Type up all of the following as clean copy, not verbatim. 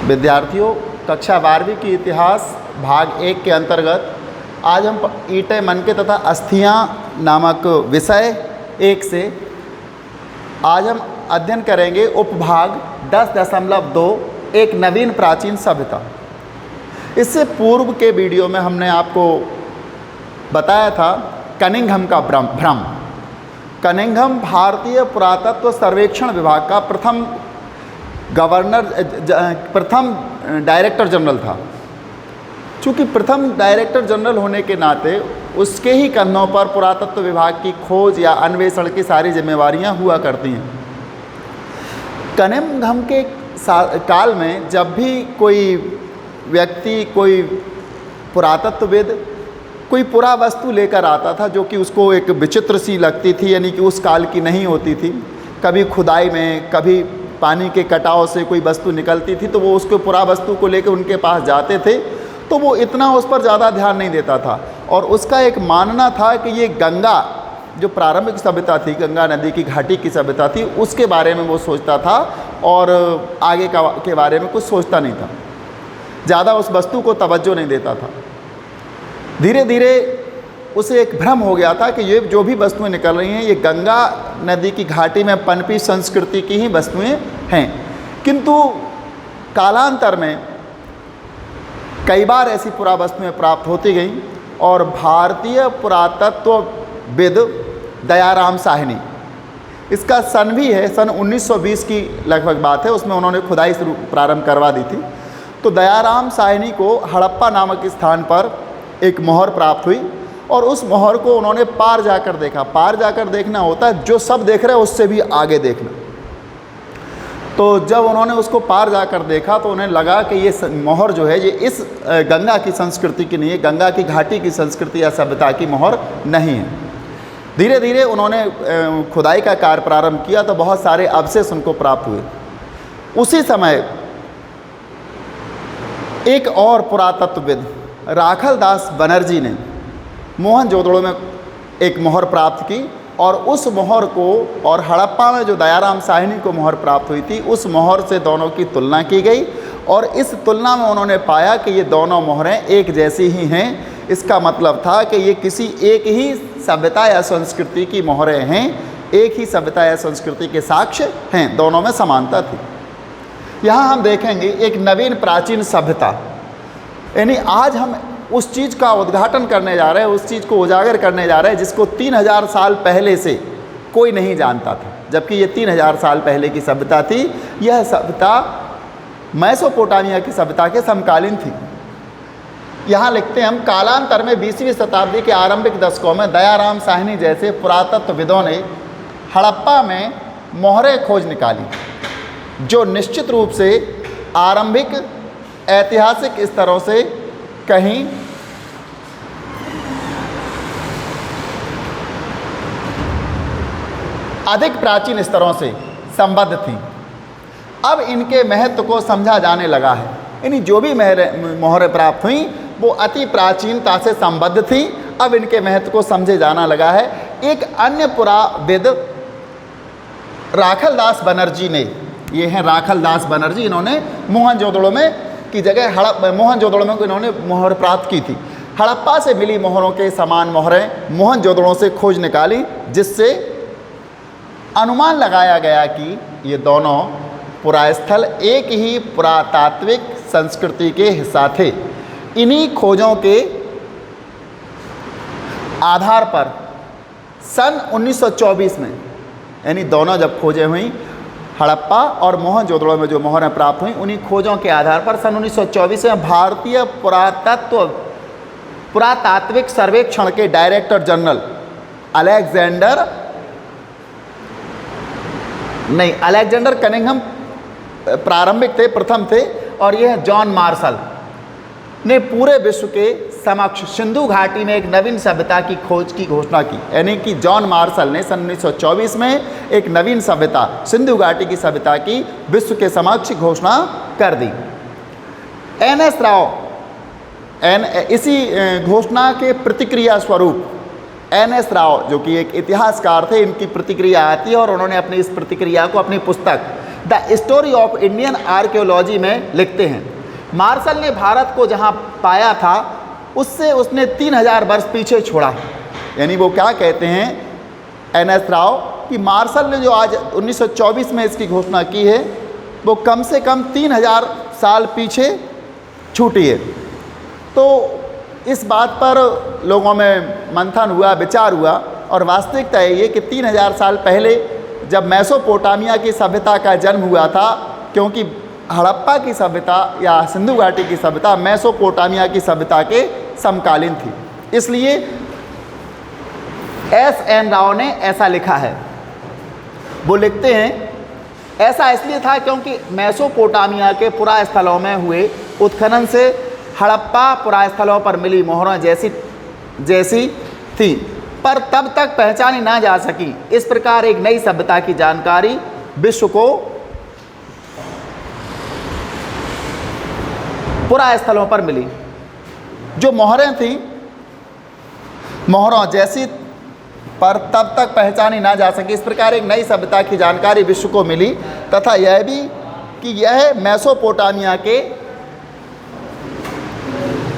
विद्यार्थियों, कक्षा 12वीं की इतिहास भाग 1 के अंतर्गत आज हम ईंटें, मनके तथा अस्थियां नामक विषय 1 से आज हम अध्ययन करेंगे उपभाग 10.2 एक नवीन प्राचीन सभ्यता। इससे पूर्व के वीडियो में हमने आपको बताया था कनिंघम का भ्रम। कनिंघम भारतीय पुरातत्व सर्वेक्षण विभाग का प्रथम डायरेक्टर जनरल था। चूँकि प्रथम डायरेक्टर जनरल होने के नाते उसके ही कंधों पर पुरातत्व विभाग की खोज या अन्वेषण की सारी जिम्मेवारियां हुआ करती हैं। कनिंघम के काल में जब भी कोई व्यक्ति, कोई पुरातत्वविद कोई पुरावस्तु लेकर आता था जो कि उसको एक विचित्र सी लगती थी, यानी कि उस काल की नहीं होती थी, कभी खुदाई में, कभी पानी के कटाव से कोई वस्तु निकलती थी, तो वो उसको पुरावस्तु को लेकर उनके पास जाते थे, तो वो इतना उस पर ज़्यादा ध्यान नहीं देता था। और उसका एक मानना था कि ये गंगा जो प्रारंभिक सभ्यता थी, गंगा नदी की घाटी की सभ्यता थी, उसके बारे में वो सोचता था और आगे के बारे में कुछ सोचता नहीं था, ज़्यादा उस वस्तु को तवज्जो नहीं देता था। धीरे धीरे उसे एक भ्रम हो गया था कि ये जो भी वस्तुएं निकल रही हैं ये गंगा नदी की घाटी में पनपी संस्कृति की ही वस्तुएं हैं। किंतु कालांतर में कई बार ऐसी पुरावस्तुएं प्राप्त होती गईं और भारतीय पुरातत्वविद दयाराम साहनी, इसका सन भी है, सन 1920 की लगभग बात है, उसमें उन्होंने खुदाई शुरू प्रारंभ करवा दी थी। तो दयाराम साहनी को हड़प्पा नामक स्थान पर एक मोहर प्राप्त हुई और उस मोहर को उन्होंने पार जाकर देखा। पार जाकर देखना होता है जो सब देख रहे हैं उससे भी आगे देखना। तो जब उन्होंने उसको पार जाकर देखा तो उन्हें लगा कि ये मोहर जो है ये इस गंगा की संस्कृति की नहीं है, गंगा की घाटी की संस्कृति या सभ्यता की मोहर नहीं है। धीरे धीरे उन्होंने खुदाई का कार्य प्रारंभ किया तो बहुत सारे अवशेष उनको प्राप्त हुए। उसी समय एक और पुरातत्वविद राखलदास बनर्जी ने मोहनजोदड़ो में एक मोहर प्राप्त की और उस मोहर को और हड़प्पा में जो दयाराम साहनी को मोहर प्राप्त हुई थी उस मोहर से दोनों की तुलना की गई और इस तुलना में उन्होंने पाया कि ये दोनों मोहरें एक जैसी ही हैं। इसका मतलब था कि ये किसी एक ही सभ्यता या संस्कृति की मोहरें हैं, एक ही सभ्यता या संस्कृति के साक्ष्य हैं, दोनों में समानता थी। यहाँ हम देखेंगे एक नवीन प्राचीन सभ्यता, यानी आज हम उस चीज़ का उद्घाटन करने जा रहे हैं, उस चीज़ को उजागर करने जा रहे हैं जिसको 3000 साल पहले से कोई नहीं जानता था, जबकि ये 3000 साल पहले की सभ्यता थी। यह सभ्यता मेसोपोटामिया की सभ्यता के समकालीन थी। यहाँ लिखते हैं हम, कालांतर में 20वीं शताब्दी के आरंभिक दशकों में दयाराम साहनी जैसे पुरातत्वविदों ने हड़प्पा में मोहरें खोज निकाली जो निश्चित रूप से आरंभिक ऐतिहासिक स्तरों से कहीं अधिक प्राचीन स्तरों से संबद्ध थी। अब इनके महत्व को समझा जाने लगा है, यानी जो भी मोहरें प्राप्त हुई वो अति प्राचीनता से संबद्ध थी। अब इनके महत्व को समझे जाना लगा है। एक अन्य पुराविद राखलदास बनर्जी ने, ये हैं राखलदास बनर्जी, इन्होंने मोहनजोदड़ो में की जगह मोहनजोदड़ो में इन्होंने मोहर प्राप्त की थी। हड़प्पा से मिली मोहरों के समान मोहरें मोहनजोदड़ो से खोज निकाली, जिससे अनुमान लगाया गया कि ये दोनों पुरास्थल एक ही पुरातात्विक संस्कृति के हिस्सा थे। इन्हीं खोजों के आधार पर सन 1924 में, यानी दोनों जब खोजें हुई हड़प्पा और मोहनजोदड़ो में जो मोहरें प्राप्त हुई, उन्हीं खोजों के आधार पर सन 1924 में भारतीय पुरातात्विक सर्वेक्षण के डायरेक्टर जनरल अलेक्जेंडर कनिंघम प्रारंभिक थे, प्रथम थे, और यह जॉन मार्शल ने पूरे विश्व के समक्ष सिंधु घाटी में एक नवीन सभ्यता की खोज की घोषणा की। यानी कि जॉन मार्शल ने सन 1924 में एक नवीन सभ्यता, सिंधु घाटी की सभ्यता की विश्व के समक्ष घोषणा कर दी। एन.एस. राव इसी घोषणा के प्रतिक्रिया स्वरूप एन.एस. राव जो कि एक इतिहासकार थे, इनकी प्रतिक्रिया आती है और उन्होंने अपनी इस प्रतिक्रिया को अपनी पुस्तक the story of Indian archaeology में लिखते हैं। मार्शल ने भारत को जहाँ पाया था उससे उसने 3000 वर्ष पीछे छोड़ा। यानी वो क्या कहते हैं NS राव कि मार्शल ने जो आज 1924 में इसकी घोषणा की है वो कम से कम 3000 साल पीछे छूटी है। तो इस बात पर लोगों में मंथन हुआ, विचार हुआ और वास्तविकता ये कि 3000 साल पहले जब मेसोपोटामिया की सभ्यता का जन्म हुआ था, क्योंकि हड़प्पा की सभ्यता या सिंधु घाटी की सभ्यता मेसोपोटामिया की सभ्यता के समकालीन थी, इसलिए SN राव ने ऐसा लिखा है। वो लिखते हैं ऐसा इसलिए था क्योंकि मेसोपोटामिया के पुरास्थलों में हुए उत्खनन से हड़प्पा पुरास्थलों पर मिली मोहरों जैसी थी, पर तब तक पहचानी ना जा सकी। इस प्रकार एक नई सभ्यता की जानकारी विश्व को पुरास्थलों पर मिली। जो मोहरें थीं मोहरों जैसी पर तब तक पहचानी ना जा सकी। इस प्रकार एक नई सभ्यता की जानकारी विश्व को मिली तथा यह भी कि यह मेसोपोटामिया के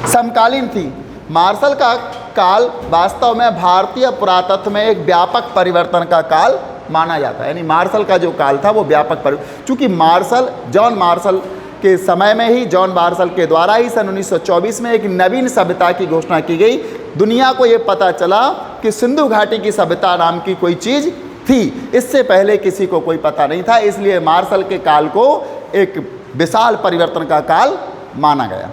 समकालीन थी। मार्शल का काल वास्तव में भारतीय पुरातत्व में एक व्यापक परिवर्तन का काल माना जाता है। यानी मार्शल का जो काल था वो व्यापक परिवर्तन, चूँकि जॉन मार्शल के समय में ही जॉन मार्शल के द्वारा ही सन 1924 में एक नवीन सभ्यता की घोषणा की गई। दुनिया को ये पता चला कि सिंधु घाटी की सभ्यता नाम की कोई चीज़ थी, इससे पहले किसी को कोई पता नहीं था। इसलिए मार्शल के काल को एक विशाल परिवर्तन का काल माना गया।